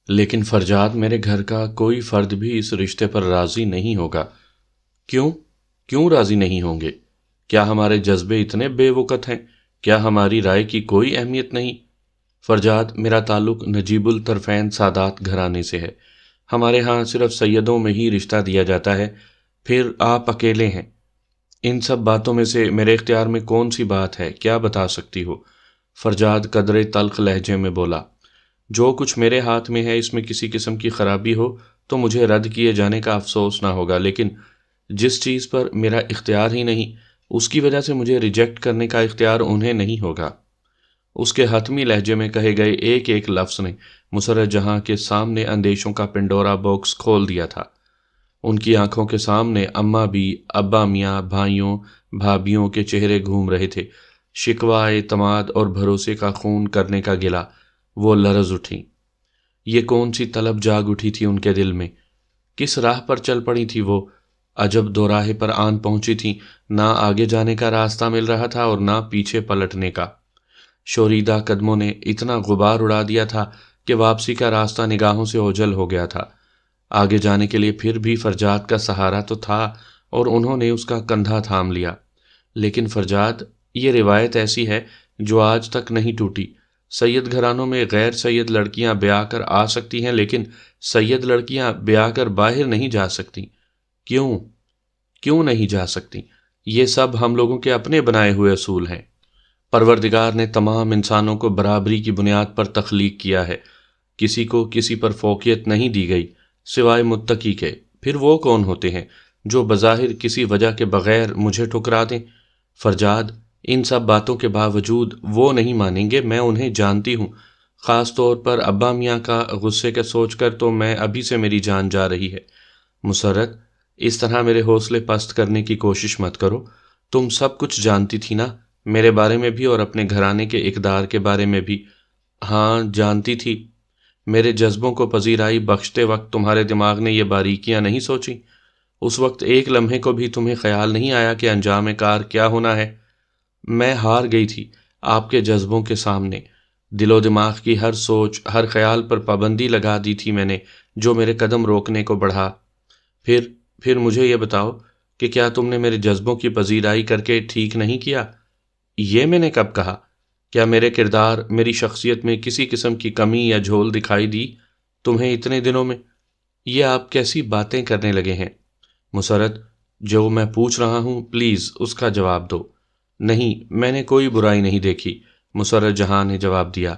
لیکن فرجاد میرے گھر کا کوئی فرد بھی اس رشتے پر راضی نہیں ہوگا۔ کیوں؟ کیوں راضی نہیں ہوں گے؟ کیا ہمارے جذبے اتنے بے وقت ہیں؟ کیا ہماری رائے کی کوئی اہمیت نہیں؟ فرجاد، میرا تعلق نجیب الطرفین سادات گھرانے سے ہے۔ ہمارے ہاں صرف سیدوں میں ہی رشتہ دیا جاتا ہے، پھر آپ اکیلے ہیں۔ ان سب باتوں میں سے میرے اختیار میں کون سی بات ہے؟ کیا بتا سکتی ہو؟ فرجاد قدرے تلخ لہجے میں بولا، جو کچھ میرے ہاتھ میں ہے اس میں کسی قسم کی خرابی ہو تو مجھے رد کیے جانے کا افسوس نہ ہوگا، لیکن جس چیز پر میرا اختیار ہی نہیں اس کی وجہ سے مجھے ریجیکٹ کرنے کا اختیار انہیں نہیں ہوگا۔ اس کے حتمی لہجے میں کہے گئے ایک ایک لفظ نے مسرت جہاں کے سامنے اندیشوں کا پنڈورا باکس کھول دیا تھا۔ ان کی آنکھوں کے سامنے اماں بھی، ابا میاں، بھائیوں بھابھیوں کے چہرے گھوم رہے تھے۔ شکوہ، اعتماد اور بھروسے کا خون کرنے کا گلہ۔ وہ لرز اٹھیں۔ یہ کون سی طلب جاگ اٹھی تھی ان کے دل میں؟ کس راہ پر چل پڑی تھی وہ؟ عجب دوراہے پر آن پہنچی تھی، نہ آگے جانے کا راستہ مل رہا تھا اور نہ پیچھے پلٹنے کا۔ شوریدہ قدموں نے اتنا غبار اڑا دیا تھا کہ واپسی کا راستہ نگاہوں سے اوجھل ہو گیا تھا۔ آگے جانے کے لیے پھر بھی فرجاد کا سہارا تو تھا اور انہوں نے اس کا کندھا تھام لیا۔ لیکن فرجاد، یہ روایت ایسی ہے جو آج تک نہیں ٹوٹی۔ سید گھرانوں میں غیر سید لڑکیاں بیاہ کر آ سکتی ہیں، لیکن سید لڑکیاں بیاہ کر باہر نہیں جا سکتی۔ کیوں؟ کیوں نہیں جا سکتی؟ یہ سب ہم لوگوں کے اپنے بنائے ہوئے اصول ہیں۔ پروردگار نے تمام انسانوں کو برابری کی بنیاد پر تخلیق کیا ہے۔ کسی کو کسی پر فوقیت نہیں دی گئی سوائے متقی کے۔ پھر وہ کون ہوتے ہیں جو بظاہر کسی وجہ کے بغیر مجھے ٹھکرا دیں؟ فرجاد، ان سب باتوں کے باوجود وہ نہیں مانیں گے، میں انہیں جانتی ہوں۔ خاص طور پر ابا میاں کا غصے کا سوچ کر تو میں ابھی سے میری جان جا رہی ہے۔ مسرت، اس طرح میرے حوصلے پست کرنے کی کوشش مت کرو۔ تم سب کچھ جانتی تھی نا، میرے بارے میں بھی اور اپنے گھرانے کے اقدار کے بارے میں بھی۔ ہاں جانتی تھی۔ میرے جذبوں کو پذیرائی بخشتے وقت تمہارے دماغ نے یہ باریکیاں نہیں سوچیں؟ اس وقت ایک لمحے کو بھی تمہیں خیال نہیں آیا کہ انجام کار کیا ہونا ہے؟ میں ہار گئی تھی آپ کے جذبوں کے سامنے۔ دل و دماغ کی ہر سوچ، ہر خیال پر پابندی لگا دی تھی میں نے، جو میرے قدم روکنے کو بڑھا۔ پھر مجھے یہ بتاؤ کہ کیا تم نے میرے جذبوں کی پذیرائی کر کے ٹھیک نہیں کیا؟ یہ میں نے کب کہا؟ کیا میرے کردار، میری شخصیت میں کسی قسم کی کمی یا جھول دکھائی دی تمہیں اتنے دنوں میں؟ یہ آپ کیسی باتیں کرنے لگے ہیں؟ مسرت، جو میں پوچھ رہا ہوں پلیز اس کا جواب دو۔ نہیں، میں نے کوئی برائی نہیں دیکھی، مسرت جہاں نے جواب دیا۔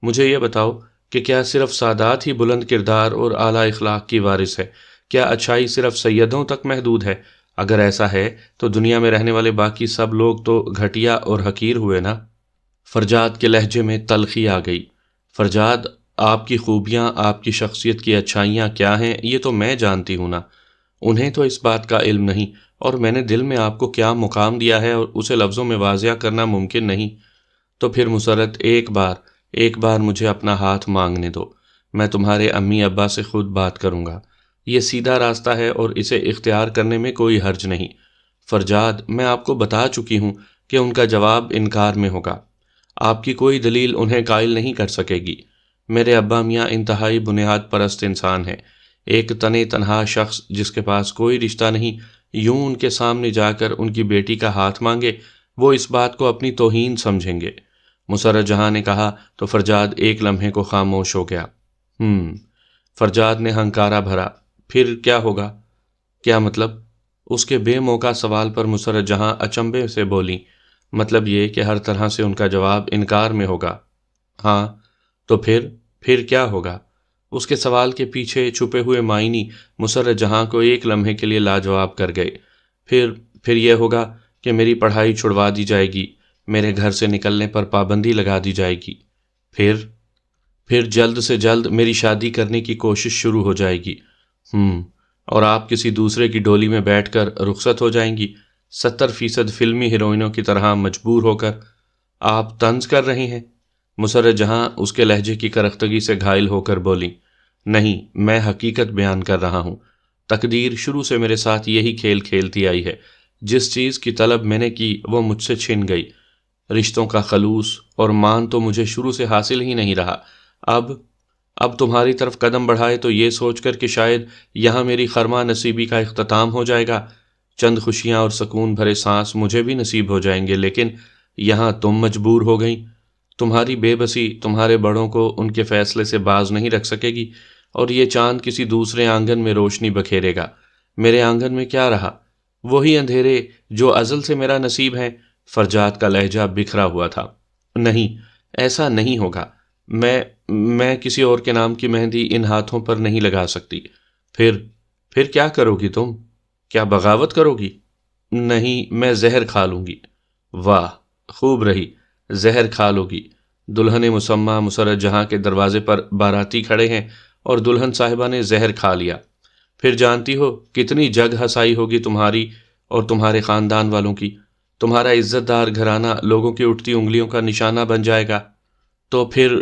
مجھے یہ بتاؤ کہ کیا صرف سادات ہی بلند کردار اور اعلیٰ اخلاق کی وارث ہے؟ کیا اچھائی صرف سیدوں تک محدود ہے؟ اگر ایسا ہے تو دنیا میں رہنے والے باقی سب لوگ تو گھٹیا اور حقیر ہوئے نا؟ فرجاد کے لہجے میں تلخی آ گئی۔ فرجاد، آپ کی خوبیاں، آپ کی شخصیت کی اچھائیاں کیا ہیں یہ تو میں جانتی ہوں نا۔ انہیں تو اس بات کا علم نہیں، اور میں نے دل میں آپ کو کیا مقام دیا ہے اور اسے لفظوں میں واضح کرنا ممکن نہیں۔ تو پھر مسرت، ایک بار مجھے اپنا ہاتھ مانگنے دو، میں تمہارے امی ابا سے خود بات کروں گا۔ یہ سیدھا راستہ ہے اور اسے اختیار کرنے میں کوئی حرج نہیں۔ فرجاد، میں آپ کو بتا چکی ہوں کہ ان کا جواب انکار میں ہوگا۔ آپ کی کوئی دلیل انہیں قائل نہیں کر سکے گی۔ میرے ابا میاں انتہائی بنیاد پرست انسان ہیں۔ ایک تنے تنہا شخص جس کے پاس کوئی رشتہ نہیں، یوں ان کے سامنے جا کر ان کی بیٹی کا ہاتھ مانگے، وہ اس بات کو اپنی توہین سمجھیں گے۔ مسرت جہاں نے کہا تو فرجاد ایک لمحے کو خاموش ہو گیا۔ فرجاد نے ہنکارا بھرا، پھر کیا ہوگا؟ کیا مطلب؟ اس کے بے موقع سوال پر مسرت جہاں اچنبھے سے بولی، مطلب یہ کہ ہر طرح سے ان کا جواب انکار میں ہوگا۔ ہاں، تو پھر کیا ہوگا؟ اس کے سوال کے پیچھے چھپے ہوئے معنی مسرت جہاں کو ایک لمحے کے لیے لاجواب کر گئے۔ پھر یہ ہوگا کہ میری پڑھائی چھڑوا دی جائے گی، میرے گھر سے نکلنے پر پابندی لگا دی جائے گی۔ پھر جلد سے جلد میری شادی کرنے کی کوشش شروع ہو جائے گی۔ اور آپ کسی دوسرے کی ڈولی میں بیٹھ کر رخصت ہو جائیں گی، 70% فلمی ہیروئنوں کی طرح مجبور ہو کر۔ آپ طنز کر رہے ہیں؟ مسرت جہاں اس کے لہجے کی کرختگی سے گھائل ہو کر بولی، نہیں، میں حقیقت بیان کر رہا ہوں۔ تقدیر شروع سے میرے ساتھ یہی کھیل کھیلتی آئی ہے۔ جس چیز کی طلب میں نے کی وہ مجھ سے چھن گئی۔ رشتوں کا خلوص اور مان تو مجھے شروع سے حاصل ہی نہیں رہا۔ اب تمہاری طرف قدم بڑھائے تو یہ سوچ کر کہ شاید یہاں میری خرما نصیبی کا اختتام ہو جائے گا، چند خوشیاں اور سکون بھرے سانس مجھے بھی نصیب ہو جائیں گے، لیکن یہاں تم مجبور ہو گئیں۔ تمہاری بے بسی تمہارے بڑوں کو ان کے فیصلے سے باز نہیں رکھ سکے گی، اور یہ چاند کسی دوسرے آنگن میں روشنی بکھیرے گا۔ میرے آنگن میں کیا رہا؟ وہی اندھیرے جو ازل سے میرا نصیب ہے۔ فرجاد کا لہجہ بکھرا ہوا تھا۔ نہیں، ایسا نہیں ہوگا۔ میں کسی اور کے نام کی مہندی ان ہاتھوں پر نہیں لگا سکتی۔ پھر کیا کرو گی تم؟ کیا بغاوت کرو گی؟ نہیں، میں زہر کھا لوں گی۔ واہ، خوب رہی، زہر کھا لو گی۔ دلہن مسمہ مسرت جہاں کے دروازے پر باراتی کھڑے ہیں اور دلہن صاحبہ نے زہر کھا لیا۔ پھر جانتی ہو کتنی جگ ہسائی ہوگی تمہاری اور تمہارے خاندان والوں کی۔ تمہارا عزت دار گھرانہ لوگوں کی اٹھتی انگلیوں کا نشانہ بن جائے گا۔ تو پھر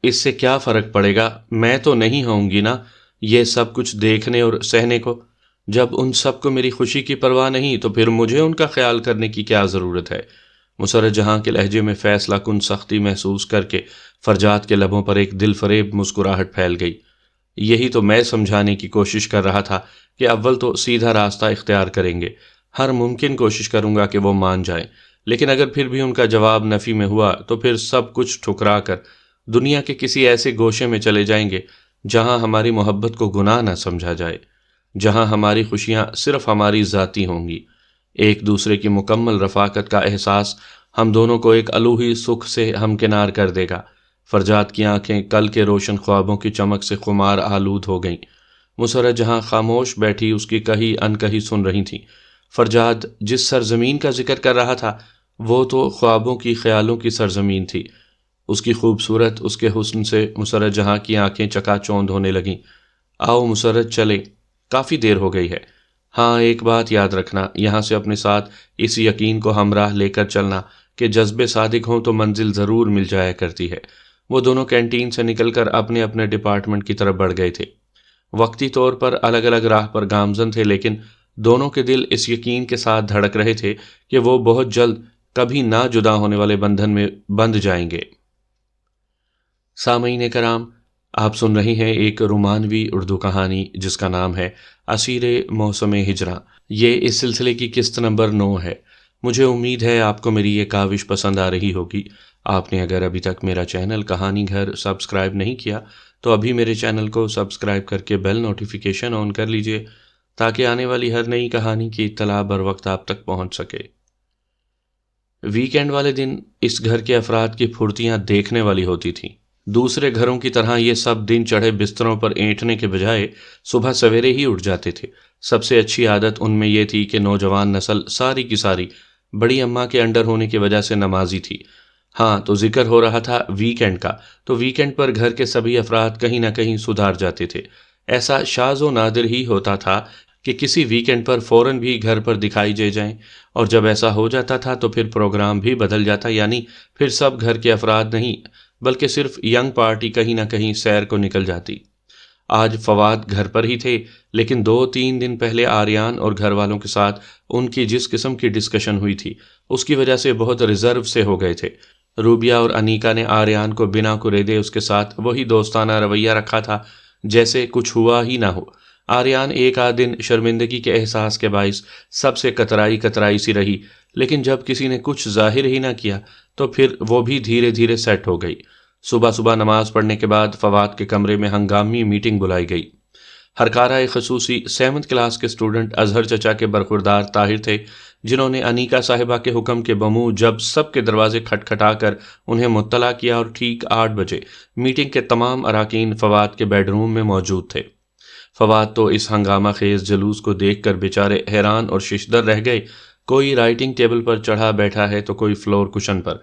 اس سے کیا فرق پڑے گا؟ میں تو نہیں ہوں گی نا یہ سب کچھ دیکھنے اور سہنے کو۔ جب ان سب کو میری خوشی کی پرواہ نہیں تو پھر مجھے ان کا خیال کرنے کی کیا ضرورت ہے؟ مسرت جہاں کے لہجے میں فیصلہ کن سختی محسوس کر کے فرجاد کے لبوں پر ایک دل فریب مسکراہٹ پھیل گئی۔ یہی تو میں سمجھانے کی کوشش کر رہا تھا کہ اول تو سیدھا راستہ اختیار کریں گے، ہر ممکن کوشش کروں گا کہ وہ مان جائیں، لیکن اگر پھر بھی ان کا جواب نفی میں ہوا تو پھر سب کچھ ٹھکرا کر دنیا کے کسی ایسے گوشے میں چلے جائیں گے جہاں ہماری محبت کو گناہ نہ سمجھا جائے، جہاں ہماری خوشیاں صرف ہماری ذاتی ہوں گی۔ ایک دوسرے کی مکمل رفاقت کا احساس ہم دونوں کو ایک الوہی سکھ سے ہمکنار کر دے گا۔ فرجاد کی آنکھیں کل کے روشن خوابوں کی چمک سے خمار آلود ہو گئیں۔ مسرت جہاں خاموش بیٹھی اس کی کہی انکہی سن رہی تھی۔ فرجاد جس سرزمین کا ذکر کر رہا تھا وہ تو خوابوں کی خیالوں کی سرزمین تھی۔ اس کی خوبصورت، اس کے حسن سے مسرت جہاں کی آنکھیں چکا چوند ہونے لگیں۔ آؤ مسرت چلے، کافی دیر ہو گئی ہے۔ ہاں، ایک بات یاد رکھنا، یہاں سے اپنے ساتھ اس یقین کو ہمراہ لے کر چلنا کہ جذبے صادق ہوں تو منزل ضرور مل جایا کرتی ہے۔ وہ دونوں کینٹین سے نکل کر اپنے اپنے ڈپارٹمنٹ کی طرف بڑھ گئے تھے۔ وقتی طور پر الگ الگ راہ پر گامزن تھے، لیکن دونوں کے دل اس یقین کے ساتھ دھڑک رہے تھے کہ وہ بہت جلد کبھی نہ جدا ہونے والے بندھن میں بندھ جائیں گے۔ سامعین کرام، آپ سن رہے ہیں ایک رومانوی اردو کہانی جس کا نام ہے اسیر موسم ہجراں۔ یہ اس سلسلے کی قسط نمبر 9 ہے۔ مجھے امید ہے آپ کو میری یہ کاوش پسند آ رہی ہوگی۔ آپ نے اگر ابھی تک میرا چینل کہانی گھر سبسکرائب نہیں کیا تو ابھی میرے چینل کو سبسکرائب کر کے بیل نوٹیفیکیشن آن کر لیجئے تاکہ آنے والی ہر نئی کہانی کی اطلاع بر وقت آپ تک پہنچ سکے۔ ویکینڈ والے دن اس گھر کے افراد کی پھرتیاں دیکھنے والی ہوتی تھیں۔ دوسرے گھروں کی طرح یہ سب دن چڑھے بستروں پر اینٹنے کے بجائے صبح سویرے ہی اٹھ جاتے تھے۔ سب سے اچھی عادت ان میں یہ تھی کہ نوجوان نسل ساری کی ساری بڑی اماں کے انڈر ہونے کی وجہ سے نمازی تھی۔ ہاں، تو ذکر ہو رہا تھا ویکینڈ کا، تو ویکینڈ پر گھر کے سبھی افراد کہیں نہ کہیں سدھار جاتے تھے۔ ایسا شاذ و نادر ہی ہوتا تھا کہ کسی ویکینڈ پر فوراً بھی گھر پر دکھائی دے جائیں، اور جب ایسا ہو جاتا تھا تو پھر پروگرام بھی بدل جاتا، یعنی پھر سب گھر کے افراد نہیں بلکہ صرف ینگ پارٹی کہیں نہ کہیں سیر کو نکل جاتی۔ آج فواد گھر پر ہی تھے، لیکن 2-3 دن پہلے آریان اور گھر والوں کے ساتھ ان کی جس قسم کی ڈسکشن ہوئی تھی اس کی وجہ سے بہت ریزرو سے ہو گئے تھے۔ روبیہ اور انیکا نے آریان کو بنا کریدے اس کے ساتھ وہی دوستانہ رویہ رکھا تھا جیسے کچھ ہوا ہی نہ ہو۔ آریان ایک آدھ دن شرمندگی کے احساس کے باعث سب سے کترائی سی رہی، لیکن جب کسی نے کچھ ظاہر ہی نہ کیا تو پھر وہ بھی دھیرے دھیرے سیٹ ہو گئی۔ صبح نماز پڑھنے کے بعد فواد کے کمرے میں ہنگامی میٹنگ بلائی گئی۔ ہرکارہ خصوصی 7th کلاس کے اسٹوڈنٹ اظہر چچا کے برخوردار طاہر تھے، جنہوں نے انیکا صاحبہ کے حکم کے بمو جب سب کے دروازے کھٹکھٹا کر انہیں مطلع کیا، اور ٹھیک 8 بجے میٹنگ کے تمام اراکین فواد کے بیڈ روم میں موجود تھے۔ فواد تو اس ہنگامہ خیز جلوس کو دیکھ کر بیچارے حیران اور ششدر رہ گئے۔ کوئی رائٹنگ ٹیبل پر چڑھا بیٹھا ہے تو کوئی فلور کشن پر۔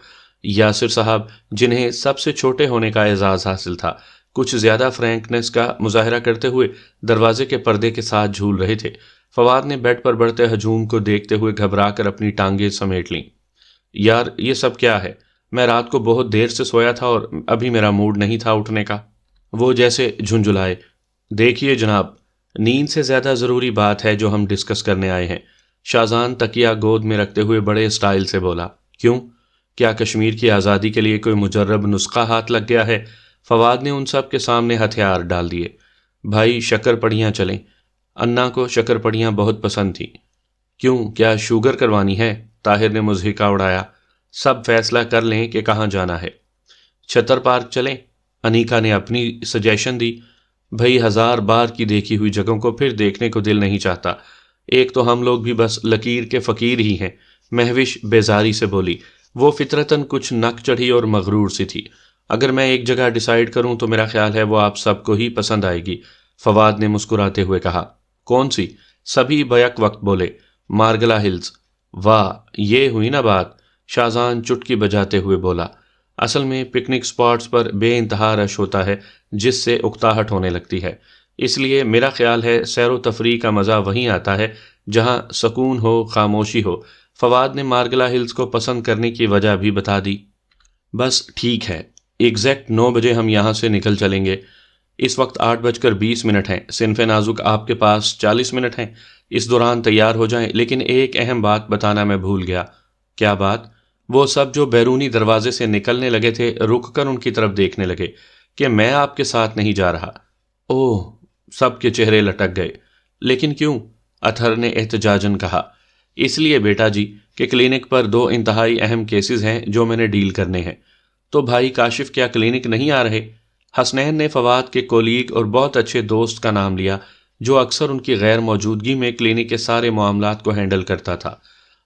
یاسر صاحب، جنہیں سب سے چھوٹے ہونے کا اعزاز حاصل تھا، کچھ زیادہ فرینکنس کا مظاہرہ کرتے ہوئے دروازے کے پردے کے ساتھ جھول رہے تھے۔ فواد نے بیڈ پر بڑھتے ہجوم کو دیکھتے ہوئے گھبرا کر اپنی ٹانگیں سمیٹ لیں۔ یار، یہ سب کیا ہے؟ میں رات کو بہت دیر سے سویا تھا اور ابھی میرا موڈ نہیں تھا اٹھنے کا۔ وہ جیسے جھنجھلائے۔ دیکھیے جناب، نیند سے زیادہ ضروری بات ہے جو ہم ڈسکس کرنے آئے ہیں۔ شاہزان تکیہ گود میں رکھتے ہوئے بڑے اسٹائل سے بولا۔ کیوں؟ کیا کشمیر کی آزادی کے لیے کوئی مجرب نسخہ ہاتھ لگ گیا ہے؟ فواد نے ان سب کے سامنے ہتھیار ڈال دیے۔ بھائی شکر پڑیاں چلیں، انا کو شکر پڑیاں بہت پسند تھیں۔ کیوں، کیا شوگر کروانی ہے؟ طاہر نے مضحکہ اڑایا۔ سب فیصلہ کر لیں کہ کہاں جانا ہے۔ چھتر پارک چلیں، انیکا نے اپنی سجیشن دی۔ بھئی 1000 بار کی دیکھی ہوئی جگہوں کو پھر دیکھنے کو دل نہیں چاہتا، ایک تو ہم لوگ بھی بس لکیر کے فقیر ہی ہیں، مہوش بیزاری سے بولی۔ وہ فطرتاً کچھ نک چڑھی اور مغرور سی تھی۔ اگر میں ایک جگہ ڈیسائیڈ کروں تو میرا خیال ہے وہ آپ سب کو ہی پسند آئے گی، فواد نے مسکراتے ہوئے کہا۔ کون سی؟ سبھی بیک وقت بولے۔ مارگلا ہلز۔ واہ، یہ ہوئی نا بات، شاہزان چٹکی بجاتے ہوئے بولا۔ اصل میں پکنک سپاٹس پر بے انتہا رش ہوتا ہے جس سے اکتاہٹ ہونے لگتی ہے، اس لیے میرا خیال ہے سیر و تفریح کا مزہ وہیں آتا ہے جہاں سکون ہو، خاموشی ہو۔ فواد نے مارگلا ہلز کو پسند کرنے کی وجہ بھی بتا دی۔ بس ٹھیک ہے، ایگزیکٹ 9 بجے ہم یہاں سے نکل چلیں گے۔ اس وقت 8:20 ہیں، صنف نازک آپ کے پاس 40 منٹ ہیں، اس دوران تیار ہو جائیں۔ لیکن ایک اہم بات بتانا میں بھول گیا۔ کیا بات؟ وہ سب جو بیرونی دروازے سے نکلنے لگے تھے رک کر ان کی طرف دیکھنے لگے کہ میں آپ کے ساتھ نہیں جا رہا۔ اوہ، سب کے چہرے لٹک گئے۔ لیکن کیوں؟ اطہر نے احتجاجاً کہا۔ اس لیے بیٹا جی کہ کلینک پر 2 انتہائی اہم کیسز ہیں جو میں نے ڈیل کرنے ہیں۔ تو بھائی کاشف کیا کلینک نہیں آ رہے؟ حسنین نے فواد کے کولیگ اور بہت اچھے دوست کا نام لیا جو اکثر ان کی غیر موجودگی میں کلینک کے سارے معاملات کو ہینڈل کرتا تھا۔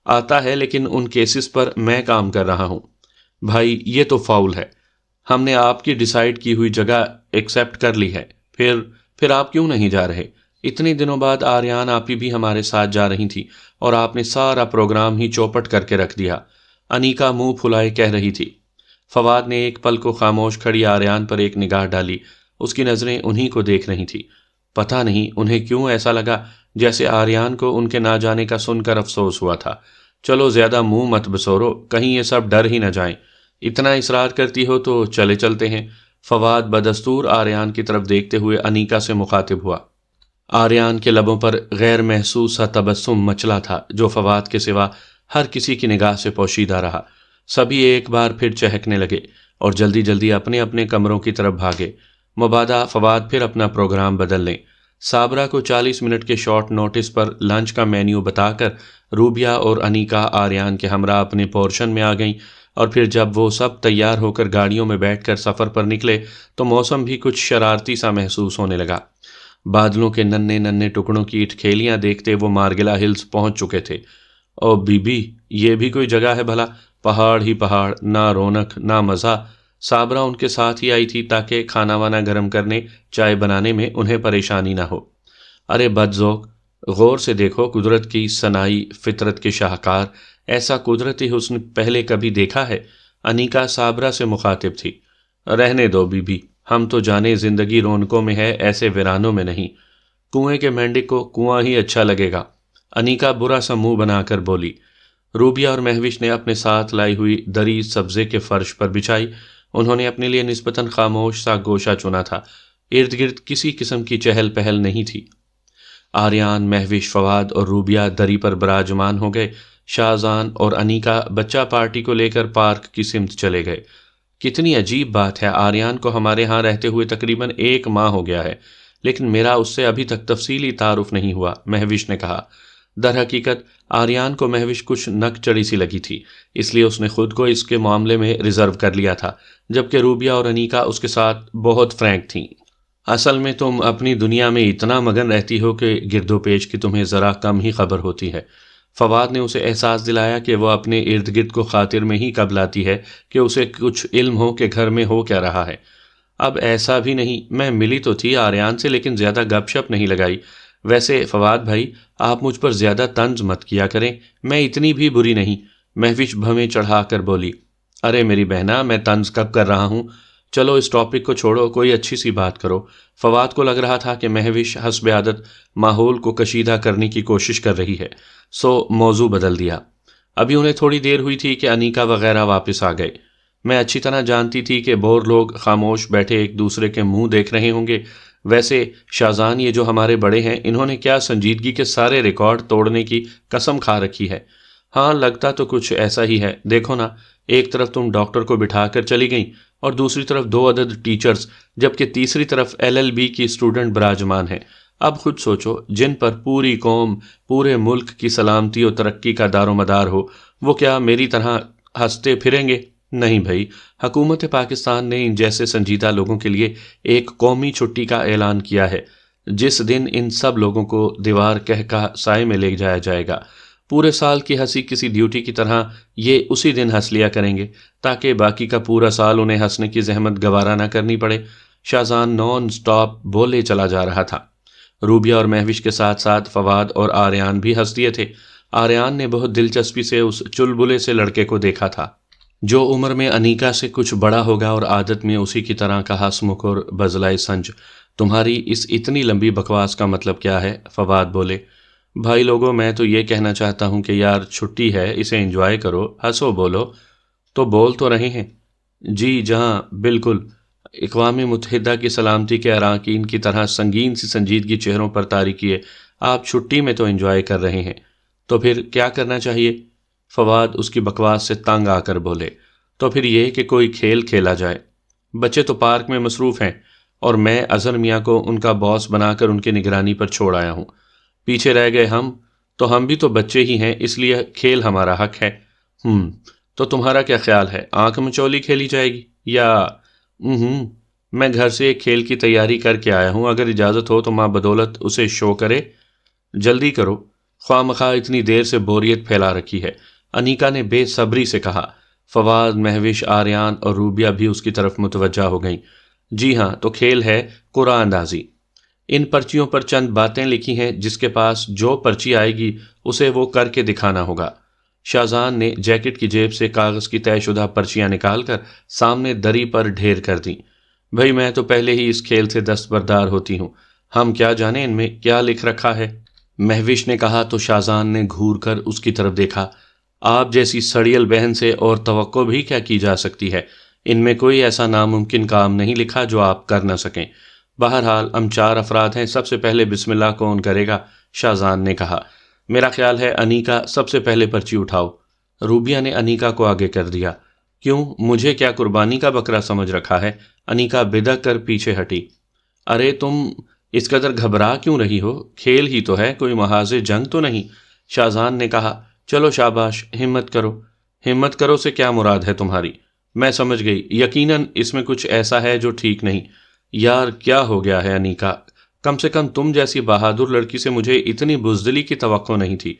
آتا ہے، لیکن ان کیسز پر میں کام کر رہا ہوں۔ بھائی یہ تو فاؤل ہے، ہم نے آپ کی ڈیسائیڈ کی ہوئی جگہ ایکسیپٹ کر لی ہے، پھر آپ کیوں نہیں جا رہے؟ اتنے دنوں بعد آریان آپی بھی ہمارے ساتھ جا رہی تھی اور آپ نے سارا پروگرام ہی چوپٹ کر کے رکھ دیا، انیکا منہ پھلائے کہہ رہی تھی۔ فواد نے ایک پل کو خاموش کھڑی آریان پر ایک نگاہ ڈالی، اس کی نظریں انہی کو دیکھ رہی تھی۔ پتہ نہیں انہیں کیوں ایسا لگا جیسے آریان کو ان کے نہ جانے کا سن کر افسوس ہوا تھا۔ چلو زیادہ منہ مت بسورو، کہیں یہ سب ڈر ہی نہ جائیں، اتنا اصرار کرتی ہو تو چلتے ہیں۔ فواد بدستور آریان کی طرف دیکھتے ہوئے انیکا سے مخاطب ہوا۔ آریان کے لبوں پر غیر محسوس سا تبسم مچلا تھا جو فواد کے سوا ہر کسی کی نگاہ سے پوشیدہ رہا۔ سبھی ایک بار پھر چہکنے لگے اور جلدی جلدی اپنے اپنے کمروں کی طرف بھاگے، مبادا فواد پھر اپنا پروگرام بدل لیں۔ صابرہ کو 40 منٹ کے شارٹ نوٹس پر لنچ کا مینیو بتا کر روبیہ اور انیکا آریان کے ہمراہ اپنے پورشن میں آ گئیں، اور پھر جب وہ سب تیار ہو کر گاڑیوں میں بیٹھ کر سفر پر نکلے تو موسم بھی کچھ شرارتی سا محسوس ہونے لگا۔ بادلوں کے ننھے ننھے ٹکڑوں کی اٹکھیلیاں دیکھتے وہ مارگلا ہلز پہنچ چکے تھے۔ او بی بی، یہ بھی کوئی جگہ ہے بھلا؟ پہاڑ ہی پہاڑ، نہ رونق نہ مزہ۔ صابرہ ان کے ساتھ ہی آئی تھی تاکہ کھانا وانا گرم کرنے، چائے بنانے میں انہیں پریشانی نہ ہو۔ ارے بد ذوق، غور سے دیکھو قدرت کی صنائی، فطرت کے شاہکار، ایسا قدرتی حسن پہلے کبھی دیکھا ہے؟ انیکا صابرہ سے مخاطب تھی۔ رہنے دو بی بی، ہم تو جانے زندگی رونقوں میں ہے، ایسے ویرانوں میں نہیں۔ کنویں کے مینڈک کو کنواں ہی اچھا لگے گا، انیکا برا سا منہ بنا کر بولی۔ روبیہ اور مہوش نے اپنے ساتھ لائی ہوئی دری سبزے کے فرش پر بچھائی۔ انہوں نے اپنے لیے نسبتاً خاموش سا گوشہ چنا تھا، ارد گرد کسی قسم کی چہل پہل نہیں تھی۔ آریان، مہوش، فواد اور روبیہ دری پر براجمان ہو گئے۔ شاہزان اور انیکا بچہ پارٹی کو لے کر پارک کی سمت چلے گئے۔ کتنی عجیب بات ہے، آریان کو ہمارے ہاں رہتے ہوئے تقریباً 1 ماہ ہو گیا ہے، لیکن میرا اس سے ابھی تک تفصیلی تعارف نہیں ہوا، مہوش نے کہا۔ در حقیقت آریان کو مہوش کچھ نک چڑی سی لگی تھی، اس لیے اس نے خود کو اس کے معاملے میں ریزرو کر لیا تھا، جبکہ روبیہ اور انیکا اس کے ساتھ بہت فرینک تھیں۔ اصل میں تم اپنی دنیا میں اتنا مگن رہتی ہو کہ گرد و پیش کی تمہیں ذرا کم ہی خبر ہوتی ہے۔ فواد نے اسے احساس دلایا کہ وہ اپنے ارد گرد کو خاطر میں ہی کب لاتی ہے کہ اسے کچھ علم ہو کہ گھر میں ہو کیا رہا ہے۔ اب ایسا بھی نہیں، میں ملی تو تھی آریان سے لیکن زیادہ گپ شپ نہیں لگائی۔ ویسے فواد بھائی، آپ مجھ پر زیادہ طنز مت کیا کریں، میں اتنی بھی بری نہیں، مہوش بھویں چڑھا کر بولی۔ ارے میری بہنا، میں طنز کب کر رہا ہوں؟ چلو اس ٹاپک کو چھوڑو، کوئی اچھی سی بات کرو۔ فواد کو لگ رہا تھا کہ مہوش حسب عادت ماحول کو کشیدہ کرنے کی کوشش کر رہی ہے، سو موضوع بدل دیا۔ ابھی انہیں تھوڑی دیر ہوئی تھی کہ انیکا وغیرہ واپس آ گئے۔ میں اچھی طرح جانتی تھی کہ بور لوگ خاموش بیٹھے ایک دوسرے کے منہ دیکھ رہے ہوں گے۔ ویسے شاہزان، یہ جو ہمارے بڑے ہیں، انہوں نے کیا سنجیدگی کے سارے ریکارڈ توڑنے کی قسم کھا رکھی ہے۔ ہاں لگتا تو کچھ ایسا ہی ہے، دیکھو نا، ایک طرف تم ڈاکٹر کو بٹھا کر چلی گئیں اور دوسری طرف 2 عدد ٹیچرز، جبکہ تیسری طرف LLB کی اسٹوڈنٹ براجمان ہیں۔ اب خود سوچو، جن پر پوری قوم، پورے ملک کی سلامتی و ترقی کا دار و مدار ہو، وہ کیا میری طرح ہنستے پھریں گے؟ نہیں بھائی، حکومت پاکستان نے ان جیسے سنجیدہ لوگوں کے لیے ایک قومی چھٹی کا اعلان کیا ہے، جس دن ان سب لوگوں کو دیوار کہہ سائے میں لے جایا جائے گا۔ پورے سال کی ہنسی کسی ڈیوٹی کی طرح یہ اسی دن ہنس لیا کریں گے، تاکہ باقی کا پورا سال انہیں ہنسنے کی زحمت گوارا نہ کرنی پڑے۔ شاہزان نان سٹاپ بولے چلا جا رہا تھا۔ روبیہ اور مہوش کے ساتھ ساتھ فواد اور آریان بھی ہنس دیے تھے۔ آریان نے بہت دلچسپی سے اس چلبلے سے لڑکے کو دیکھا تھا، جو عمر میں انیکا سے کچھ بڑا ہوگا اور عادت میں اسی کی طرح کا ہنسمکھ اور بزلائے سنج۔ تمہاری اس اتنی لمبی بکواس کا مطلب کیا ہے؟ فواد بولے۔ بھائی لوگوں، میں تو یہ کہنا چاہتا ہوں کہ یار چھٹی ہے، اسے انجوائے کرو، ہنسو بولو۔ تو بول تو رہے ہیں۔ جی جہاں بالکل، اقوام متحدہ کی سلامتی کے اراکین کی طرح سنگین سی سنجیدگی چہروں پر طاری کیے آپ چھٹی میں تو انجوائے کر رہے ہیں، تو پھر کیا کرنا چاہیے؟ فواد اس کی بکواس سے تنگ آ کر بولے۔ تو پھر یہ کہ کوئی کھیل کھیلا جائے۔ بچے تو پارک میں مصروف ہیں اور میں اظہر میاں کو ان کا باس بنا کر ان کی نگرانی پر چھوڑ آیا ہوں۔ پیچھے رہ گئے ہم، تو ہم بھی تو بچے ہی ہیں، اس لیے کھیل ہمارا حق ہے۔ تو تمہارا کیا خیال ہے، آنکھ مچولی کھیلی جائے گی یا میں گھر سے ایک کھیل کی تیاری کر کے آیا ہوں، اگر اجازت ہو تو ماں بدولت اسے شو کرے۔ جلدی کرو، خواہ مخواہ اتنی دیر سے بوریت پھیلا رکھی ہے، انیکا نے بے صبری سے کہا۔ فواد، مہوش، آریان اور روبیہ بھی اس کی طرف متوجہ ہو گئیں۔ جی ہاں، تو کھیل ہے قرعہ اندازی۔ ان پرچیوں پر چند باتیں لکھی ہیں، جس کے پاس جو پرچی آئے گی اسے وہ کر کے دکھانا ہوگا۔ شاہزان نے جیکٹ کی جیب سے کاغذ کی طے شدہ پرچیاں نکال کر سامنے دری پر ڈھیر کر دیں۔ بھائی میں تو پہلے ہی اس کھیل سے دستبردار ہوتی ہوں، ہم کیا جانیں ان میں کیا لکھ رکھا ہے؟ مہوش نے کہا تو شاہزان نے گھور کر اس کی طرف دیکھا۔ آپ جیسی سڑیل بہن سے اور توقع بھی کیا کی جا سکتی ہے؟ ان میں کوئی ایسا ناممکن کام نہیں لکھا جو آپ کر نہ سکیں۔ بہرحال ہم 4 افراد ہیں، سب سے پہلے بسم اللہ کون کرے گا؟ شاہزان نے کہا۔ میرا خیال ہے انیکا، سب سے پہلے پرچی اٹھاؤ۔ روبیہ نے انیکا کو آگے کر دیا۔ کیوں، مجھے کیا قربانی کا بکرا سمجھ رکھا ہے؟ انیکا بدک کر پیچھے ہٹی۔ ارے تم اس قدر گھبرا کیوں رہی ہو؟ کھیل ہی تو ہے، کوئی محاذ جنگ تو نہیں۔ شاہزان نے کہا۔ چلو شاباش، ہمت کرو۔ ہمت کرو سے کیا مراد ہے تمہاری؟ میں سمجھ گئی، یقیناً اس میں کچھ ایسا ہے جو ٹھیک نہیں۔ یار کیا ہو گیا ہے انیکا؟ کم سے کم تم جیسی بہادر لڑکی سے مجھے اتنی بزدلی کی توقع نہیں تھی۔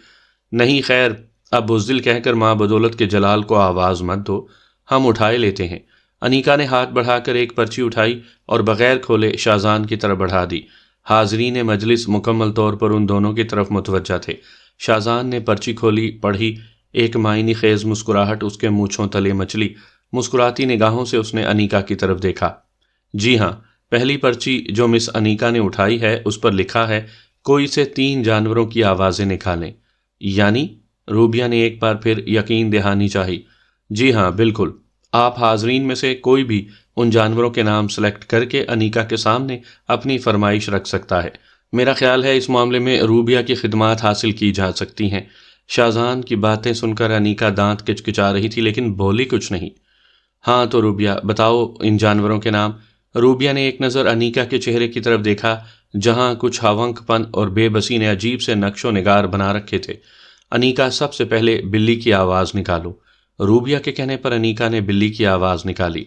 نہیں خیر، اب بزدل کہہ کر ماں بدولت کے جلال کو آواز مت دو، ہم اٹھائے لیتے ہیں۔ انیکا نے ہاتھ بڑھا کر ایک پرچی اٹھائی اور بغیر کھولے شاہزان کی طرف بڑھا دی۔ حاضرین مجلس مکمل طور پر ان دونوں کی طرف متوجہ تھے۔ شاہزان نے پرچی کھولی، پڑھی، ایک معنی خیز مسکراہٹ اس کے مونچھوں تلے مچلی۔ مسکراتی نگاہوں سے اس نے انیکا کی طرف دیکھا۔ جی ہاں، پہلی پرچی جو مس انیکا نے اٹھائی ہے اس پر لکھا ہے کوئی سے 3 جانوروں کی آوازیں نکالیں۔ یعنی؟ روبیہ نے ایک بار پھر یقین دہانی چاہی۔ جی ہاں بالکل، آپ حاضرین میں سے کوئی بھی ان جانوروں کے نام سلیکٹ کر کے انیکا کے سامنے اپنی فرمائش رکھ سکتا ہے۔ میرا خیال ہے اس معاملے میں روبیہ کی خدمات حاصل کی جا سکتی ہیں۔ شاہزان کی باتیں سن کر انیکا دانت کچکچا رہی تھی لیکن بولی کچھ نہیں۔ ہاں تو روبیہ بتاؤ ان جانوروں کے نام۔ روبیہ نے ایک نظر انیکا کے چہرے کی طرف دیکھا، جہاں کچھ ہونک پن اور بے بسی نے عجیب سے نقش و نگار بنا رکھے تھے۔ انیکا، سب سے پہلے بلی کی آواز نکالو۔ روبیہ کے کہنے پر انیکا نے بلی کی آواز نکالی۔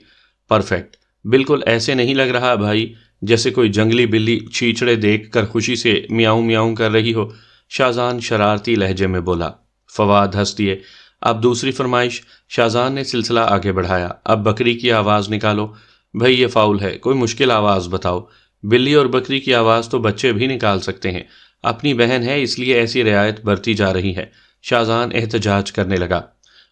پرفیکٹ، بالکل ایسے نہیں لگ رہا بھائی جیسے کوئی جنگلی بلی چھیچڑے دیکھ کر خوشی سے میاؤں میاؤں کر رہی ہو، شاہزان شرارتی لہجے میں بولا۔ فواد ہنس دیے۔ اب دوسری فرمائش، شاہزان نے سلسلہ آگے بڑھایا۔ اب بکری کی آواز نکالو۔ بھئی یہ فاؤل ہے، کوئی مشکل آواز بتاؤ۔ بلی اور بکری کی آواز تو بچے بھی نکال سکتے ہیں، اپنی بہن ہے اس لیے ایسی رعایت برتی جا رہی ہے۔ شاہزان احتجاج کرنے لگا۔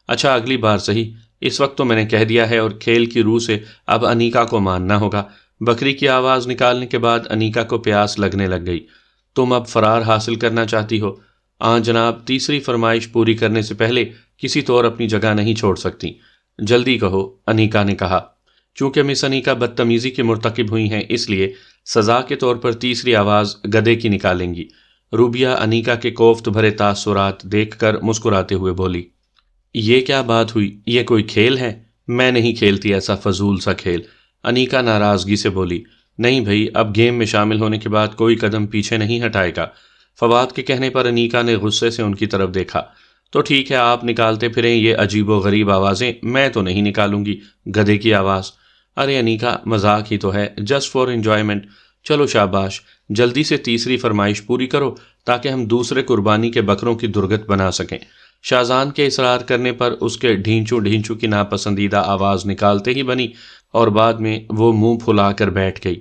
اچھا اگلی بار صحیح، اس وقت تو میں نے کہہ دیا ہے اور کھیل کی روح سے اب انیکا کو ماننا ہوگا۔ بکری کی آواز نکالنے کے بعد انیکا کو پیاس لگنے لگ گئی۔ تم اب فرار حاصل کرنا چاہتی ہو؟ جناب، تیسری فرمائش پوری کرنے سے پہلے کسی طور اپنی جگہ نہیں چھوڑ سکتی۔ جلدی کہو، انیکا نے کہا۔ چونکہ مس انیکا بدتمیزی کے مرتکب ہوئی ہیں اس لیے سزا کے طور پر تیسری آواز گدے کی نکالیں گی۔ روبیہ انیکا کے کوفت بھرے تاثرات دیکھ کر مسکراتے ہوئے بولی، یہ کیا بات ہوئی؟ یہ کوئی کھیل ہے؟ میں نہیں کھیلتی ایسا فضول سا کھیل۔ انیکا ناراضگی سے بولی، نہیں بھائی، اب گیم میں شامل ہونے کے بعد کوئی قدم پیچھے نہیں ہٹائے گا۔ فواد کے کہنے پر انیکا نے غصے سے ان کی طرف دیکھا۔ تو ٹھیک ہے، آپ نکالتے پھریں یہ عجیب و غریب آوازیں، میں تو نہیں نکالوں گی گدھے کی آواز۔ ارے انیکا، مذاق ہی تو ہے، جسٹ فار انجوائمنٹ۔ چلو شاباش، جلدی سے تیسری فرمائش پوری کرو تاکہ ہم دوسرے قربانی کے بکروں کی درگت بنا سکیں۔ شاہزان کے اصرار کرنے پر اس کے ڈھینچو ڈھینچو کی ناپسندیدہ آواز نکالتے ہی بنی اور بعد میں وہ منہ پھلا کر بیٹھ گئی۔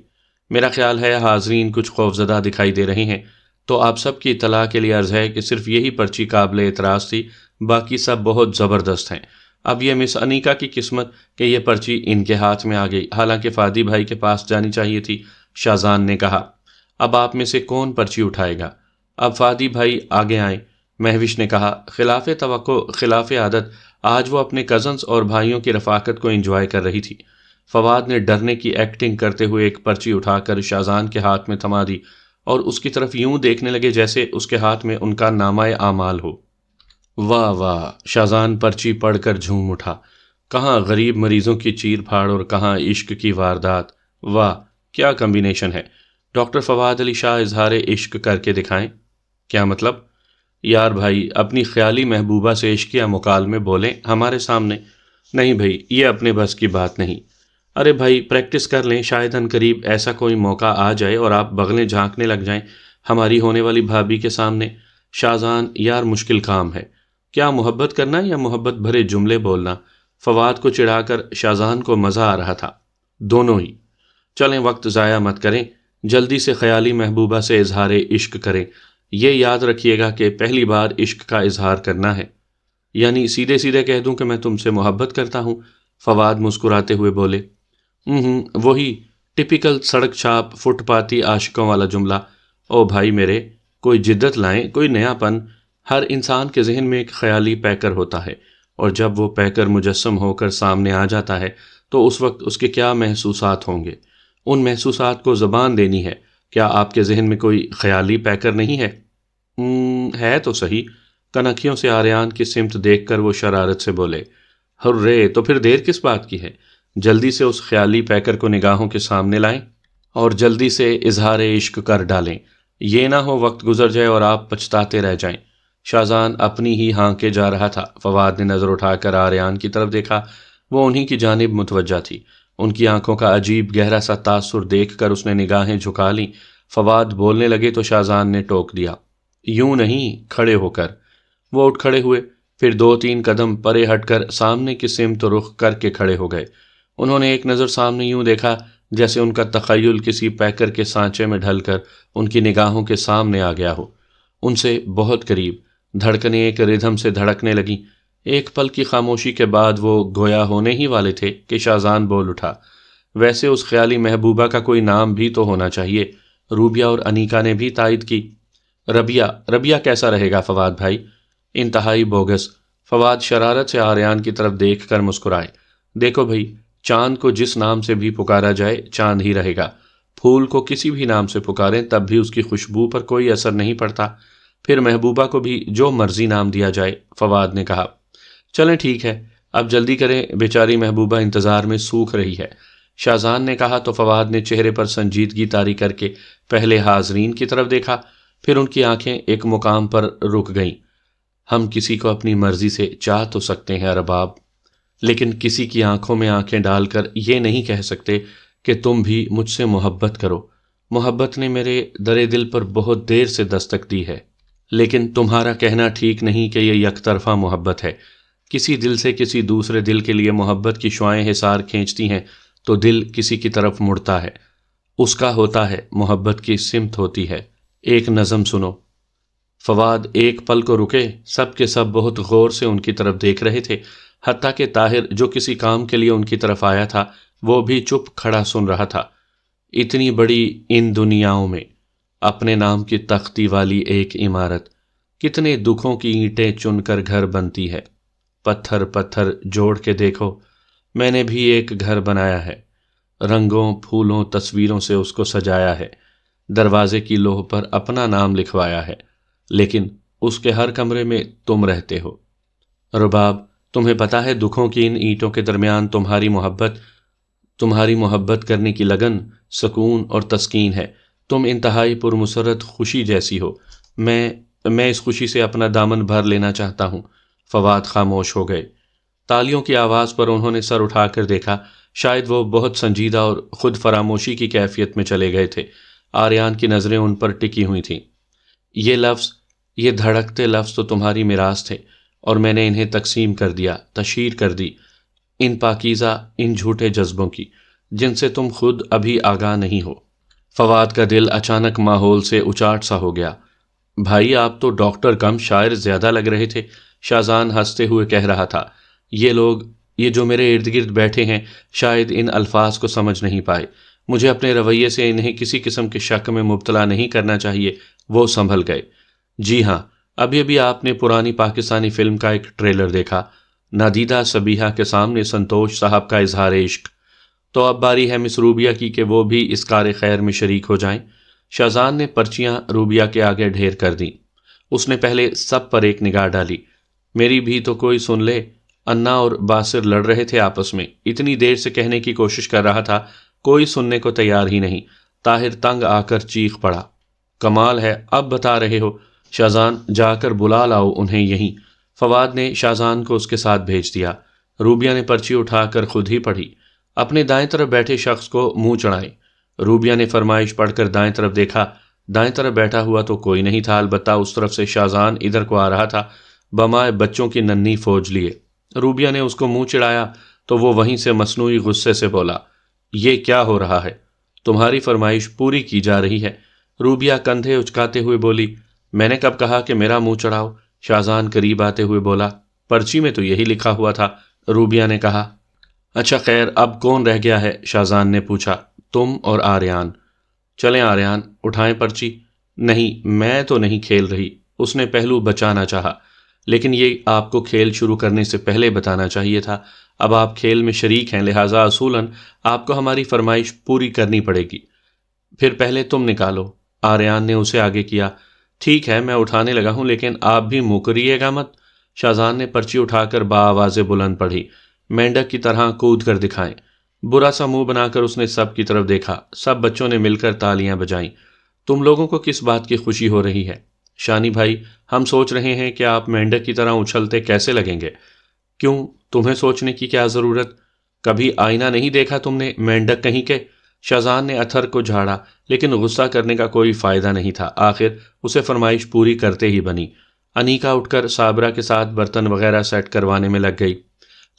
میرا خیال ہے حاضرین کچھ خوفزدہ دکھائی دے رہے ہیں، تو آپ سب کی اطلاع کے لیے عرض ہے کہ صرف یہی پرچی قابل اعتراض تھی، باقی سب بہت زبردست ہیں۔ اب یہ مس انیکا کی قسمت کہ یہ پرچی ان کے ہاتھ میں آ گئی، حالانکہ فادی بھائی کے پاس جانی چاہیے تھی۔ شاہزان نے کہا، اب آپ میں سے کون پرچی اٹھائے گا؟ اب فادی بھائی آگے آئیں، مہوش نے کہا۔ خلاف توقع، خلاف عادت، آج وہ اپنے کزنز اور بھائیوں کی رفاقت کو انجوائے کر رہی تھی۔ فواد نے ڈرنے کی ایکٹنگ کرتے ہوئے ایک پرچی اٹھا کر شاہزان کے ہاتھ میں تھما دی اور اس کی طرف یوں دیکھنے لگے جیسے اس کے ہاتھ میں ان کا نامہ اعمال ہو۔ واہ واہ! شاہزان پرچی پڑھ کر جھوم اٹھا۔ کہاں غریب مریضوں کی چیر پھاڑ اور کہاں عشق کی واردات! واہ، کیا کمبینیشن ہے! ڈاکٹر فواد علی شاہ اظہار عشق کر کے دکھائیں۔ کیا مطلب؟ یار بھائی، اپنی خیالی محبوبہ سے عشقیہ مکالمے بولیں ہمارے سامنے؟ نہیں بھائی، یہ اپنے بس کی بات نہیں۔ ارے بھائی، پریکٹس کر لیں، شاید ان قریب ایسا کوئی موقع آ جائے اور آپ بغلیں جھانکنے لگ جائیں ہماری ہونے والی بھابھی کے سامنے۔ شاہزان، یار مشکل کام ہے، کیا محبت کرنا یا محبت بھرے جملے بولنا؟ فواد کو چڑھا کر شاہزان کو مزہ آ رہا تھا، دونوں ہی۔ چلیں، وقت ضائع مت کریں، جلدی سے خیالی محبوبہ سے اظہار عشق کریں۔ یہ یاد رکھیے گا کہ پہلی بار عشق کا اظہار کرنا ہے۔ یعنی سیدھے سیدھے کہہ دوں کہ میں تم سے محبت کرتا ہوں؟ فواد مسکراتے ہوئے بولے، وہی ٹپیکل سڑک چھاپ فٹ پاتی عاشقوں والا جملہ۔ او بھائی میرے، کوئی جدت لائیں، کوئی نیا پن۔ ہر انسان کے ذہن میں ایک خیالی پیکر ہوتا ہے، اور جب وہ پیکر مجسم ہو کر سامنے آ جاتا ہے تو اس وقت اس کے کیا محسوسات ہوں گے؟ ان محسوسات کو زبان دینی ہے۔ کیا آپ کے ذہن میں کوئی خیالی پیکر نہیں ہے؟ ہے تو صحیح۔ کنکھیوں سے آریان کی سمت دیکھ کر وہ شرارت سے بولے، ہرے، تو پھر دیر کس بات کی ہے؟ جلدی سے اس خیالی پیکر کو نگاہوں کے سامنے لائیں اور جلدی سے اظہار عشق کر ڈالیں۔ یہ نہ ہو وقت گزر جائے اور آپ پچھتاتے رہ جائیں۔ شاہزان اپنی ہی ہانکے جا رہا تھا۔ فواد نے نظر اٹھا کر آریان کی طرف دیکھا، وہ انہی کی جانب متوجہ تھی۔ ان کی آنکھوں کا عجیب گہرا سا تاثر دیکھ کر اس نے نگاہیں جھکا لیں۔ فواد بولنے لگے تو شاہزان نے ٹوک دیا، یوں نہیں، کھڑے ہو کر۔ وہ اٹھ کھڑے ہوئے، پھر 2-3 قدم پرے ہٹ کر سامنے کی سمت رخ کر کے کھڑے ہو گئے۔ انہوں نے ایک نظر سامنے یوں دیکھا جیسے ان کا تخیل کسی پیکر کے سانچے میں ڈھل کر ان کی نگاہوں کے سامنے آ گیا ہو، ان سے بہت قریب۔ دھڑکنیں ایک ردھم سے دھڑکنے لگیں۔ ایک پل کی خاموشی کے بعد وہ گویا ہونے ہی والے تھے کہ شاہزان بول اٹھا، ویسے اس خیالی محبوبہ کا کوئی نام بھی تو ہونا چاہیے۔ روبیہ اور انیکا نے بھی تائید کی۔ ربیہ؟ ربیہ کیسا رہے گا فواد بھائی؟ انتہائی بوگس۔ فواد شرارت سے آریان کی طرف دیکھ کر مسکرائے۔ دیکھو بھائی، چاند کو جس نام سے بھی پکارا جائے چاند ہی رہے گا، پھول کو کسی بھی نام سے پکاریں تب بھی اس کی خوشبو پر کوئی اثر نہیں پڑتا، پھر محبوبہ کو بھی جو مرضی نام دیا جائے۔ فواد نے کہا، چلیں ٹھیک ہے، اب جلدی کریں، بیچاری محبوبہ انتظار میں سوکھ رہی ہے۔ شاہزان نے کہا تو فواد نے چہرے پر سنجیدگی طاری کر کے پہلے حاضرین کی طرف دیکھا، پھر ان کی آنکھیں ایک مقام پر رک گئیں۔ ہم کسی کو اپنی مرضی سے چاہ تو سکتے ہیں ارباب، لیکن کسی کی آنکھوں میں آنکھیں ڈال کر یہ نہیں کہہ سکتے کہ تم بھی مجھ سے محبت کرو۔ محبت نے میرے در دل پر بہت دیر سے دستک دی ہے، لیکن تمہارا کہنا ٹھیک نہیں کہ یہ یک طرفہ محبت ہے۔ کسی دل سے کسی دوسرے دل کے لیے محبت کی شعائیں حصار کھینچتی ہیں تو دل کسی کی طرف مڑتا ہے، اس کا ہوتا ہے، محبت کی سمت ہوتی ہے۔ ایک نظم سنو۔ فواد ایک پل کو رکے، سب کے سب بہت غور سے ان کی طرف دیکھ رہے تھے، حتیٰ کہ طاہر جو کسی کام کے لیے ان کی طرف آیا تھا وہ بھی چپ کھڑا سن رہا تھا۔ اتنی بڑی ان دنیاؤں میں اپنے نام کی تختی والی ایک عمارت، کتنے دکھوں کی اینٹیں چن کر گھر بنتی ہے۔ پتھر پتھر جوڑ کے دیکھو، میں نے بھی ایک گھر بنایا ہے، رنگوں، پھولوں، تصویروں سے اس کو سجایا ہے۔ دروازے کی لوح پر اپنا نام لکھوایا ہے، لیکن اس کے ہر کمرے میں تم رہتے ہو۔ رباب، تمہیں پتا ہے دکھوں کی ان اینٹوں کے درمیان تمہاری محبت کرنے کی لگن، سکون اور تسکین ہے۔ تم انتہائی پرمسرت خوشی جیسی ہو۔ میں اس خوشی سے اپنا دامن بھر لینا چاہتا ہوں۔ فواد خاموش ہو گئے۔ تالیوں کی آواز پر انہوں نے سر اٹھا کر دیکھا۔ شاید وہ بہت سنجیدہ اور خود فراموشی کی کیفیت میں چلے گئے تھے۔ آریان کی نظریں ان پر ٹکی ہوئی تھیں۔ یہ دھڑکتے لفظ تو تمہاری میراث تھے، اور میں نے انہیں تقسیم کر دیا، تشہیر کر دی، ان پاکیزہ، ان جھوٹے جذبوں کی جن سے تم خود ابھی آگاہ نہیں ہو۔ فواد کا دل اچانک ماحول سے اچاٹ سا ہو گیا۔ بھائی، آپ تو ڈاکٹر کم شاعر زیادہ لگ رہے تھے، شاہزان ہنستے ہوئے کہہ رہا تھا۔ یہ جو میرے ارد گرد بیٹھے ہیں شاید ان الفاظ کو سمجھ نہیں پائے۔ مجھے اپنے رویے سے انہیں کسی قسم کے شک میں مبتلا نہیں کرنا چاہیے۔ وہ سنبھل گئے۔ جی ہاں، ابھی آپ نے پرانی پاکستانی فلم کا ایک ٹریلر دیکھا، نادیدہ صبیحہ کے سامنے سنتوش صاحب کا اظہار عشق۔ تو اب باری ہے مس روبیہ کی کہ وہ بھی اس کار خیر میں شریک ہو جائیں۔ شاہزان نے پرچیاں روبیہ کے آگے ڈھیر کر دیں۔ اس نے پہلے سب پر ایک نگاہ ڈالی۔ میری بھی تو کوئی سن لے۔ انا اور باسر لڑ رہے تھے آپس میں، اتنی دیر سے کہنے کی کوشش کر رہا تھا، کوئی سننے کو تیار ہی نہیں۔ طاہر تنگ آ کر چیخ پڑا، کمال ہے، اب بتا رہے ہو؟ شاہزان، جا کر بلا لاؤ انہیں یہیں۔ فواد نے شاہزان کو اس کے ساتھ بھیج دیا۔ روبیہ نے پرچی اٹھا کر خود ہی پڑھی۔ اپنے دائیں طرف بیٹھے شخص کو منہ چڑھائیں۔ روبیہ نے فرمائش پڑھ کر دائیں طرف دیکھا۔ دائیں طرف بیٹھا ہوا تو کوئی نہیں تھا، البتہ اس طرف سے شاہزان ادھر کو آ رہا تھا، بمائے بچوں کی ننھی فوج لیے۔ روبیہ نے اس کو منہ چڑھایا تو وہ وہیں سے مصنوعی غصے سے بولا، یہ کیا ہو رہا ہے؟ تمہاری فرمائش پوری کی جا رہی ہے۔ روبیہ کندھے اچکاتے ہوئے بولی، میں نے کب کہا کہ میرا منہ چڑھاؤ؟ شاہزان قریب آتے ہوئے بولا، پرچی میں تو یہی لکھا ہوا تھا۔ روبیہ نے کہا، اچھا خیر، اب کون رہ گیا ہے؟ شاہزان نے پوچھا۔ تم اور آریان۔ چلیں آریان، اٹھائیں پرچی۔ نہیں، میں تو نہیں کھیل رہی، اس نے پہلو بچانا چاہا، لیکن یہ آپ کو کھیل شروع کرنے سے پہلے بتانا چاہیے تھا۔ اب آپ کھیل میں شریک ہیں، لہٰذا اصولاً آپ کو ہماری فرمائش پوری کرنی پڑے گی۔ پھر پہلے تم نکالو۔ آریان نے اسے آگے کیا۔ ٹھیک ہے، میں اٹھانے لگا ہوں، لیکن آپ بھی مکریے گا مت۔ شاہزان نے پرچی اٹھا کر بآواز بلند پڑھی، مینڈک کی طرح کود کر دکھائیں۔ برا سا منہ بنا کر اس نے سب کی طرف دیکھا۔ سب بچوں نے مل کر تالیاں بجائیں۔ تم لوگوں کو کس بات کی خوشی ہو رہی ہے؟ شانی بھائی، ہم سوچ رہے ہیں کہ آپ مینڈک کی طرح اچھلتے کیسے لگیں گے۔ کیوں، تمہیں سوچنے کی کیا ضرورت؟ کبھی آئینہ نہیں دیکھا تم نے، مینڈک کہیں کے؟ شاہزان نے اتھر کو جھاڑا، لیکن غصہ کرنے کا کوئی فائدہ نہیں تھا، آخر اسے فرمائش پوری کرتے ہی بنی۔ انیکا اٹھ کر صابرہ کے ساتھ برتن وغیرہ سیٹ کروانے میں لگ گئی۔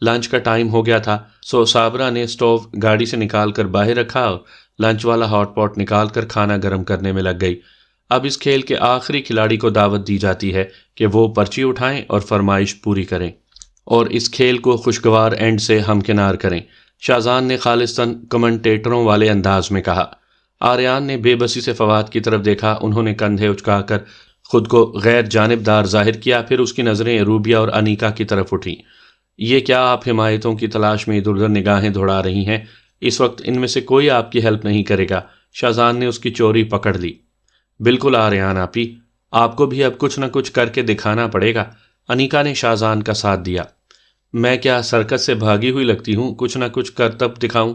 لنچ کا ٹائم ہو گیا تھا، سو صابرہ نے سٹوو گاڑی سے نکال کر باہر رکھا اور لنچ والا ہاٹ پاٹ نکال کر کھانا گرم کرنے میں لگ گئی۔ اب اس کھیل کے آخری کھلاڑی کو دعوت دی جاتی ہے کہ وہ پرچی اٹھائیں اور فرمائش پوری کریں، اور اس کھیل کو خوشگوار اینڈ سے ہمکنار کریں۔ شاہزان نے خالصتاً کمنٹیٹروں والے انداز میں کہا۔ آریان نے بے بسی سے فواد کی طرف دیکھا، انہوں نے کندھے اچکا کر خود کو غیر جانبدار ظاہر کیا، پھر اس کی نظریں روبیہ اور انیکا کی طرف اٹھیں۔ یہ کیا آپ حمایتوں کی تلاش میں ادھر ادھر نگاہیں دوڑا رہی ہیں؟ اس وقت ان میں سے کوئی آپ کی ہیلپ نہیں کرے گا۔ شاہزان نے اس کی چوری پکڑ لی۔ بالکل آریان آپی، آپ کو بھی اب کچھ نہ کچھ کر کے دکھانا پڑے گا۔ انیکا نے شاہزان کا ساتھ دیا۔ میں کیا سرکس سے بھاگی ہوئی لگتی ہوں؟ کچھ نہ کچھ کرتب دکھاؤں؟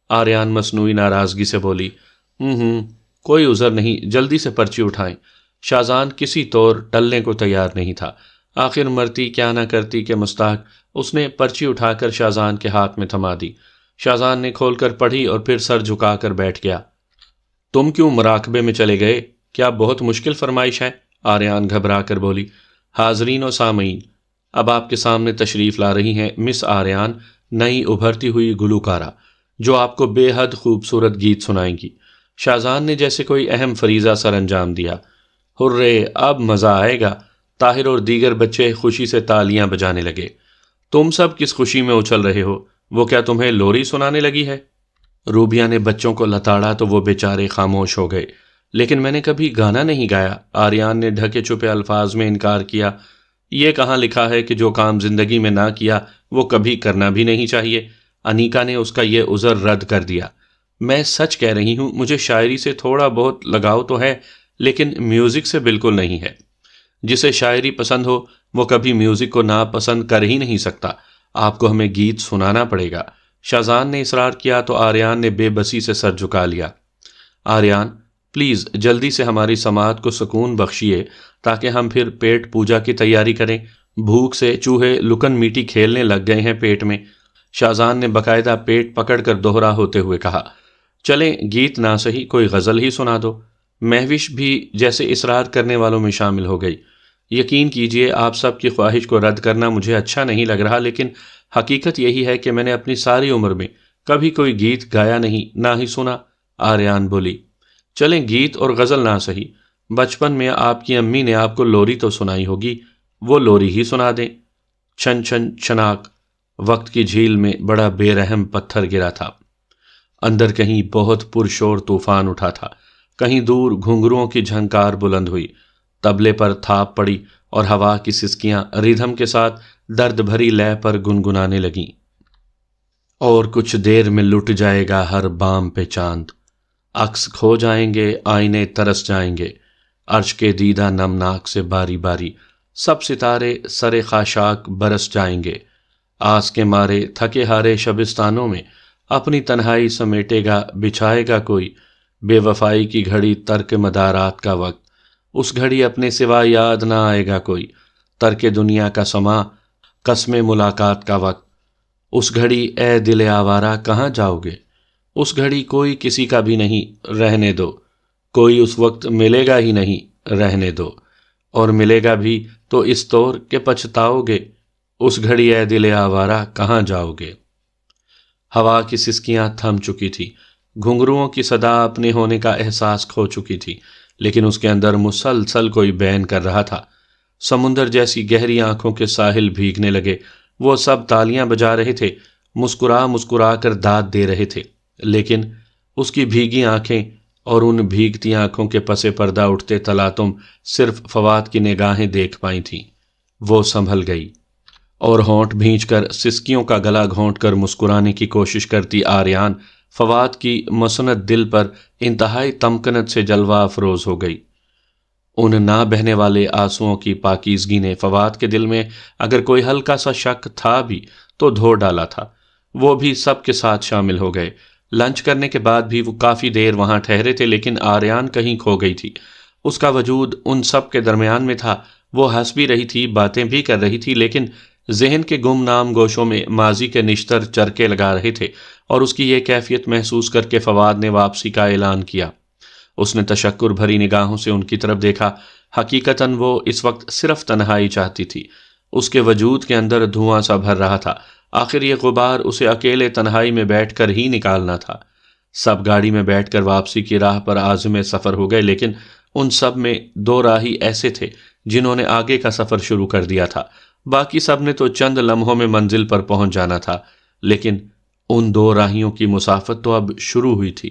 آریان مصنوعی ناراضگی سے بولی۔ کوئی عذر نہیں، جلدی سے پرچی اٹھائیں۔ شاہزان کسی طور ٹلنے کو تیار نہیں تھا۔ آخر مرتی کیا نہ کرتی کہ مستحق، اس نے پرچی اٹھا کر شاہزان کے ہاتھ میں تھما دی۔ شاہزان نے کھول کر پڑھی اور پھر سر جھکا کر بیٹھ گیا۔ تم کیوں مراقبے میں چلے گئے؟ کیا بہت مشکل فرمائش ہے؟ آریان گھبرا کر بولی۔ حاضرین و سامعین، اب آپ کے سامنے تشریف لا رہی ہیں مس آریان، نئی ابھرتی ہوئی گلوکارہ، جو آپ کو بے حد خوبصورت گیت سنائیں گی۔ شاہزان نے جیسے کوئی اہم فریضہ سر انجام دیا۔ ہرے، اب مزہ آئے گا۔ طاہر اور دیگر بچے خوشی سے تالیاں بجانے لگے۔ تم سب کس خوشی میں اچھل رہے ہو؟ وہ کیا تمہیں لوری سنانے لگی ہے؟ روبیہ نے بچوں کو لتاڑا تو وہ بیچارے خاموش ہو گئے۔ لیکن میں نے کبھی گانا نہیں گایا، آریان نے ڈھکے چھپے الفاظ میں انکار کیا۔ یہ کہاں لکھا ہے کہ جو کام زندگی میں نہ کیا وہ کبھی کرنا بھی نہیں چاہیے؟ انیکا نے اس کا یہ عذر رد کر دیا۔ میں سچ کہہ رہی ہوں، مجھے شاعری سے تھوڑا بہت لگاؤ تو ہے، لیکن میوزک سے بالکل نہیں ہے۔ جسے شاعری پسند ہو وہ کبھی میوزک کو ناپسند کر ہی نہیں سکتا۔ آپ کو ہمیں گیت سنانا پڑے گا۔ شاہزان نے اصرار کیا تو آریان نے بے بسی سے سر جھکا لیا۔ آریان، پلیز جلدی سے ہماری سماعت کو سکون بخشیے تاکہ ہم پھر پیٹ پوجا کی تیاری کریں۔ بھوک سے چوہے لکن میٹی کھیلنے لگ گئے ہیں پیٹ میں۔ شاہزان نے باقاعدہ پیٹ پکڑ کر دوہرا ہوتے ہوئے کہا، چلیں گیت نہ سہی کوئی غزل ہی سنا دو۔ مہوش بھی جیسے اصرار کرنے والوں میں شامل ہو گئی۔ یقین کیجئے آپ سب کی خواہش کو رد کرنا مجھے اچھا نہیں لگ رہا، لیکن حقیقت یہی ہے کہ میں نے اپنی ساری عمر میں کبھی کوئی گیت گایا نہیں، نہ ہی سنا۔ آریان بولی، چلیں گیت اور غزل نہ سہی، بچپن میں آپ کی امی نے آپ کو لوری تو سنائی ہوگی، وہ لوری ہی سنا دیں۔ چھن چھن چھناک وقت کی جھیل میں بڑا بے رحم پتھر گرا تھا۔ اندر کہیں بہت پرشور طوفان اٹھا تھا، کہیں دور گھنگروؤں کی جھنکار بلند ہوئی، طبلے پر تھاپ پڑی اور ہوا کی سسکیاں ریدھم کے ساتھ درد بھری لے پر گنگنانے لگیں۔ اور کچھ دیر میں لٹ جائے گا ہر بام پہ چاند، عکس کھو جائیں گے آئینے ترس جائیں گے، عرش کے دیدہ نمناک سے باری باری سب ستارے سر خاشاک برس جائیں گے۔ آس کے مارے تھکے ہارے شبستانوں میں اپنی تنہائی سمیٹے گا بچھائے گا کوئی، بے وفائی کی گھڑی ترک مدارات کا وقت، اس گھڑی اپنے سوا یاد نہ آئے گا کوئی، ترک دنیا کا سما قسم ملاقات کا وقت، اس گھڑی اے دل آوارہ کہاں جاؤ گے، اس گھڑی کوئی کسی کا بھی نہیں رہنے دو، کوئی اس وقت ملے گا ہی نہیں رہنے دو، اور ملے گا بھی تو اس طور کہ پچھتاؤ گے، اس گھڑی اے دل آوارہ کہاں جاؤ گے۔ ہوا کی سسکیاں تھم چکی تھی، گھنگروؤں کی صدا اپنے ہونے کا احساس کھو چکی تھی، لیکن اس کے اندر مسلسل کوئی بین کر رہا تھا۔ سمندر جیسی گہری آنکھوں کے ساحل بھیگنے لگے، وہ سب تالیاں بجا رہے تھے، مسکرا مسکرا کر داد دے رہے تھے، لیکن اس کی بھیگی آنکھیں اور ان بھیگتی آنکھوں کے پس پردہ اٹھتے تلاتم صرف فواد کی نگاہیں دیکھ پائی تھیں۔ وہ سنبھل گئی اور ہونٹ بھینچ کر سسکیوں کا گلا گھونٹ کر مسکرانے کی کوشش کرتی آریان فواد کی مسند دل پر انتہائی تمکنت سے جلوہ افروز ہو گئی۔ ان نہ بہنے والے آنسوؤں کی پاکیزگی نے فواد کے دل میں اگر کوئی ہلکا سا شک تھا بھی تو دھو ڈالا تھا۔ وہ بھی سب کے ساتھ شامل ہو گئے۔ لنچ کرنے کے بعد بھی وہ کافی دیر وہاں ٹھہرے تھے، لیکن آریان کہیں کھو گئی تھی۔ اس کا وجود ان سب کے درمیان میں تھا۔ وہ ہنس بھی رہی تھی، باتیں بھی کر رہی تھی، لیکن ذہن کے گمنام گوشوں میں ماضی کے نشتر چرکے لگا رہے تھے، اور اس کی یہ کیفیت محسوس کر کے فواد نے واپسی کا اعلان کیا۔ اس نے تشکر بھری نگاہوں سے ان کی طرف دیکھا۔ حقیقتاً وہ اس وقت صرف تنہائی چاہتی تھی۔ اس کے وجود کے اندر دھواں سا بھر رہا تھا۔ آخر یہ غبار اسے اکیلے تنہائی میں بیٹھ کر ہی نکالنا تھا۔ سب گاڑی میں بیٹھ کر واپسی کی راہ پر عازم سفر ہو گئے، لیکن ان سب میں دو راہی ایسے تھے جنہوں نے آگے کا سفر شروع کر دیا تھا۔ باقی سب نے تو چند لمحوں میں منزل پر پہنچ جانا تھا، لیکن ان دو راہیوں کی مسافت تو اب شروع ہوئی تھی۔